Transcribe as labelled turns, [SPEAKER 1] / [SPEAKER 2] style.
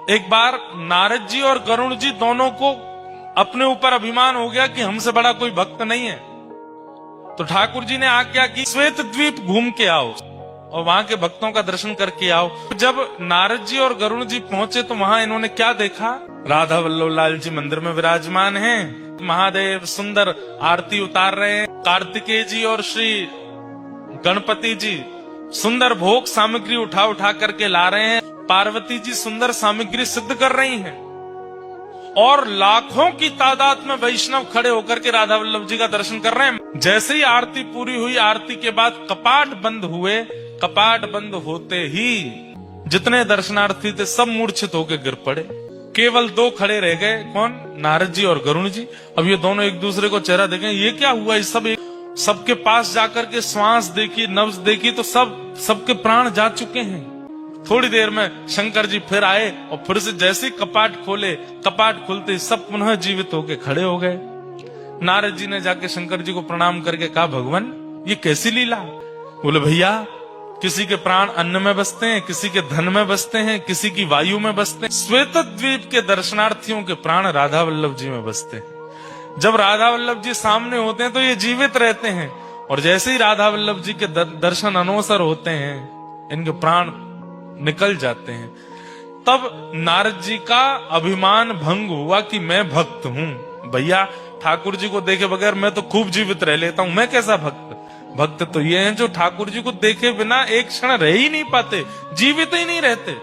[SPEAKER 1] एक बार नारद जी और गरुड़ जी दोनों को अपने ऊपर अभिमान हो गया कि हमसे बड़ा कोई भक्त नहीं है। तो ठाकुर जी ने आज्ञा की श्वेत द्वीप घूम के आओ और वहां के भक्तों का दर्शन करके आओ। जब नारद जी और गरुड़ जी पहुंचे तो वहां इन्होंने क्या देखा? राधा वल्लभ लाल जी मंदिर में विराजमान हैं, महादेव सुंदर आरती उतार रहे हैं, कार्तिकेय जी और श्री गणपति जी सुंदर भोग सामग्री उठा उठा करके ला रहे हैं, पार्वती जी सुंदर सामग्री सिद्ध कर रही हैं और लाखों की तादाद में वैष्णव खड़े होकर के राधा वल्लभ जी का दर्शन कर रहे हैं। जैसे ही आरती पूरी हुई, आरती के बाद कपाट बंद हुए, कपाट बंद होते ही जितने दर्शनार्थी थे सब मूर्छित होकर गिर पड़े। केवल दो खड़े रह गए, कौन? नारद जी और गरुड़ जी। अब ये दोनों एक दूसरे को चेहरा देखें, ये क्या हुआ? ये सब सबके पास जाकर के श्वास देखी, नब्ज देखी तो सबके प्राण जा चुके हैं। थोड़ी देर में शंकर जी फिर आए और फिर से जैसे कपाट खोले, कपाट खुलते सब पुनः जीवित होके खड़े हो गए। नारद जी ने जाके शंकर जी को प्रणाम करके कहा, भगवान ये कैसी लीला? बोले भैया, किसी के प्राण अन्न में बसते हैं, किसी के धन में बसते हैं, किसी की वायु में बसते हैं। श्वेत द्वीप के दर्शनार्थियों के प्राण राधा वल्लभ जी में बसते हैं। जब राधा वल्लभ जी सामने होते हैं तो ये जीवित रहते हैं और जैसे ही राधा वल्लभ जी के दर्शन अनवसर होते हैं, इनके प्राण निकल जाते हैं। तब नारद जी का अभिमान भंग हुआ कि मैं भक्त हूं। भैया, ठाकुर जी को देखे बगैर मैं तो खूब जीवित रह लेता हूं, मैं कैसा भक्त? भक्त तो ये हैं जो ठाकुर जी को देखे बिना एक क्षण रह ही नहीं पाते, जीवित ही नहीं रहते।